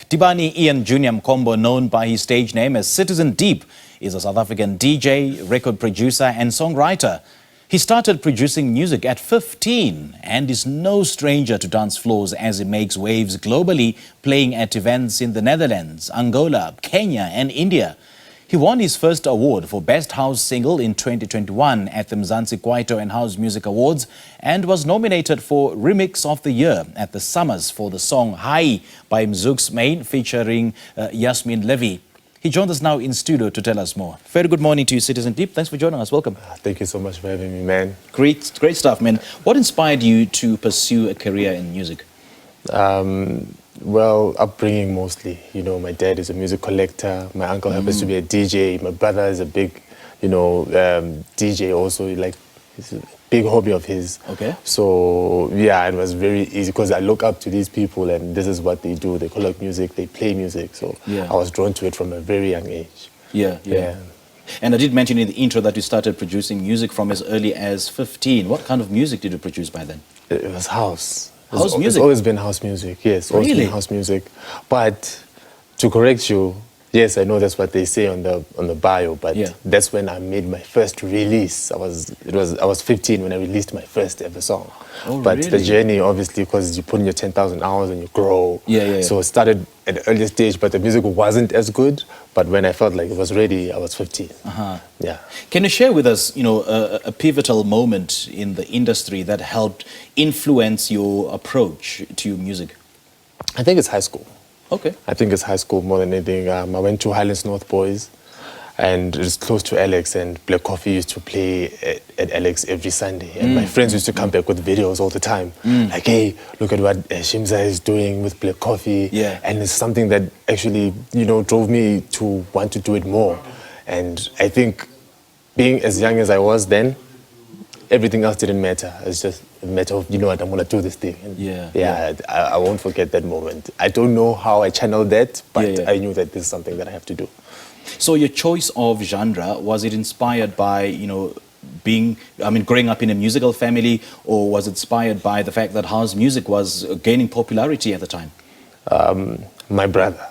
Tivani Ian Junior Mkhombo, known by his stage name as Citizen Deep, is a South African DJ, record producer and songwriter. He started producing music at 15 and is no stranger to dance floors as he makes waves globally, playing at events in the Netherlands, Angola, Kenya and India. He won his first award for Best House Single in 2021 at the Mzansi Kwaito and House Music Awards and was nominated for Remix of the Year at the Summers for the song Hayii by Mzux Maen featuring Yasmin Levy. He joined us now in studio to tell us more. Very good morning to you, Citizen Deep. Thanks for joining us. Welcome. Thank you so much for having me, man. Great stuff, man. What inspired you to pursue a career in music? Well, upbringing mostly. You know, my dad is a music collector. My uncle happens to be a DJ. My brother is a big, DJ also. Like, it's a big hobby of his. Okay. So, yeah, it was very easy because I look up to these people and this is what they do. They collect music, they play music. So I was drawn to it from a very young age. Yeah. And I did mention in the intro that you started producing music from as early as 15. What kind of music did you produce by then? It was house. House music? It's always been house music, yes. Always been house music. But to correct you, yes, I know that's what they say on the bio, but that's when I made my first release. I was 15 when I released my first ever song. Oh, but really? the journey, obviously, because you put in your 10,000 hours and you grow. So it started at an early stage, but the music wasn't as good. But when I felt like it was ready, I was 15. Yeah. Can you share with us, a pivotal moment in the industry that helped influence your approach to music? I think it's high school. Okay. I think it's high school more than anything. I went to Highlands North Boys, and it's close to Alex, and Black Coffee used to play at Alex every Sunday. And my friends used to come back with videos all the time. Like, hey, look at what Shimza is doing with Black Coffee. And it's something that actually, drove me to want to do it more. And I think being as young as I was then, everything else didn't matter. It's just a matter of, I'm going to do this thing. And I won't forget that moment. I don't know how I channeled that, but I knew that this is something that I have to do. So your choice of genre, was it inspired by, growing up in a musical family, or was it inspired by the fact that house music was gaining popularity at the time? My brother,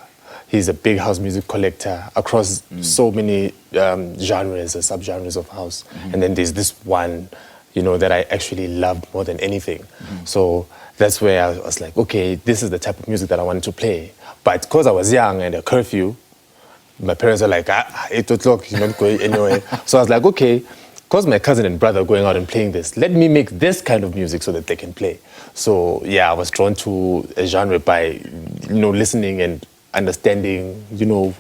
he's a big house music collector across so many genres or subgenres of house. And then there's this one, that I actually loved more than anything. So that's where I was like, okay, this is the type of music that I wanted to play. But because I was young and a curfew, my parents are like, 8 o'clock, you're not going anywhere. So I was like, okay, because my cousin and brother are going out and playing this, let me make this kind of music so that they can play. So yeah, I was drawn to a genre by, listening and understanding,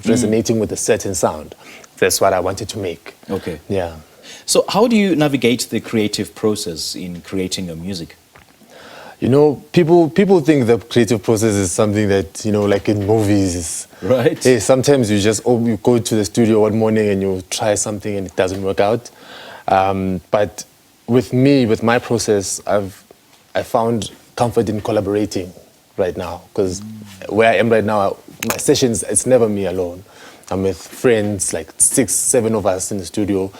resonating with a certain sound. That's what I wanted to make. Okay. Yeah. So how do you navigate the creative process in creating your music? People think the creative process is something that, like in movies. Right. Hey, sometimes you go to the studio one morning and you try something and it doesn't work out. But with my process, I found comfort in collaborating right now. Because where I am right now, my sessions, it's never me alone. I'm with friends, like 6, 7 of us in the studio,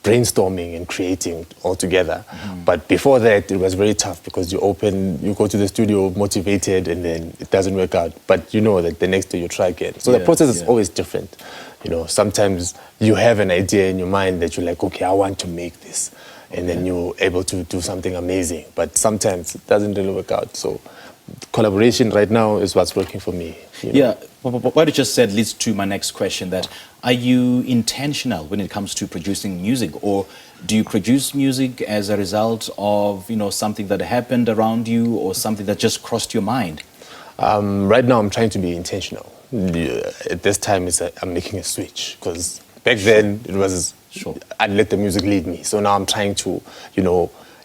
brainstorming and creating all together. But before that, it was very tough because you go to the studio motivated and then it doesn't work out. But you know that the next day you try again. So the process is always different. Sometimes you have an idea in your mind that you're like, okay, I want to make this. And then you're able to do something amazing. But sometimes it doesn't really work out. So collaboration right now is what's working for me. Yeah, what you just said leads to my next question, that are you intentional when it comes to producing music, or do you produce music as a result of, something that happened around you or something that just crossed your mind? Right now I'm trying to be intentional. At this time I'm making a switch, because back then it was, I'd let the music lead me. So now I'm trying to,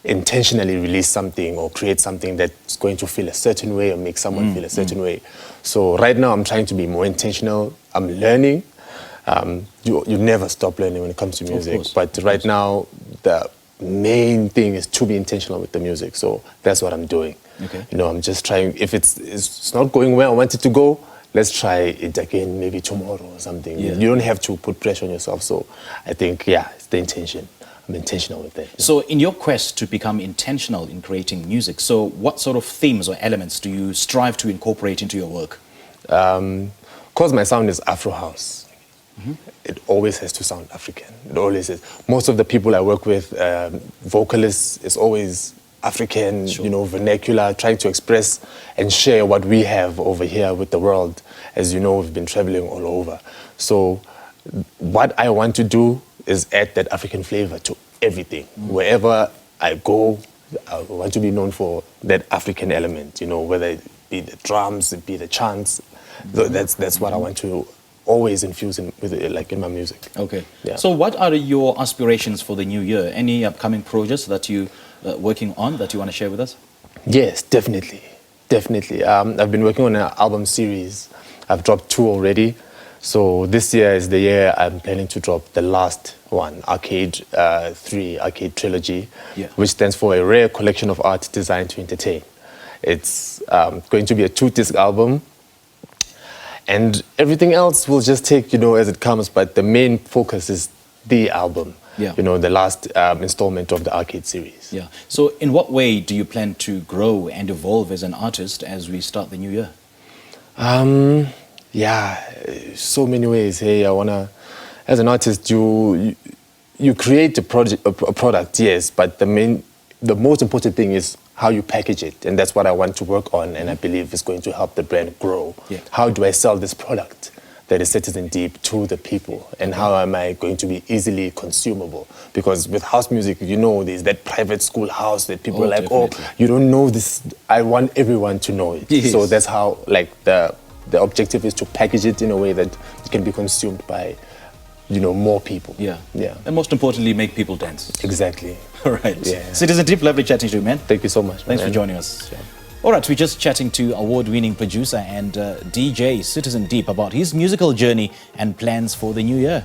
intentionally release something or create something that's going to feel a certain way or make someone feel a certain way. So right now I'm trying to be more intentional. I'm learning. You never stop learning when it comes to music. But right now the main thing is to be intentional with the music. So that's what I'm doing. Okay. I'm just trying. If it's not going where I want it to go, let's try it again maybe tomorrow or something. You don't have to put pressure on yourself. So I think, it's the intention. I'm intentional with it. So in your quest to become intentional in creating music, so what sort of themes or elements do you strive to incorporate into your work? Because my sound is Afro house, it always has to sound African. It always is. Most of the people I work with, vocalists, is always African, Sure. you know, vernacular, trying to express and share what we have over here with the world. As you know, we've been traveling all over. So what I want to do is add that African flavor to everything. Wherever I go, I want to be known for that African element, you know, whether it be the drums, it be the chants. That's what I want to always infuse in my music. Okay. Yeah. So what are your aspirations for the new year? Any upcoming projects that you working on that you want to share with us? Yes, definitely. Definitely. I've been working on an album series. I've dropped 2 already. So this year is the year I'm planning to drop the last one, Arcade 3, Arcade Trilogy, Yeah. which stands for a rare collection of art designed to entertain. It's going to be a 2-disc album. And everything else will just take, you know, as it comes. But the main focus is the album. Yeah. You know, the last installment of the Arcade series. Yeah. So in what way do you plan to grow and evolve as an artist as we start the new year? Yeah, so many ways. Hey, as an artist, you create a product, yes, but the most important thing is how you package it, and that's what I want to work on, and I believe is going to help the brand grow. Yeah. How do I sell this product that is citizen deep to the people, and how am I going to be easily consumable? Because with house music, you know, there's that private school house that people are like, definitely. oh, you don't know this. I want everyone to know it. Yes. So that's how, the objective is to package it in a way that it can be consumed by, you know, more people. Yeah. Yeah. And most importantly, make people dance. Exactly. All right. Yeah. Citizen Deep, lovely chatting to you, man. Thank you so much. Thanks for man. joining us. Yeah. All right, we're just chatting to award-winning producer and DJ Citizen Deep about his musical journey and plans for the new year.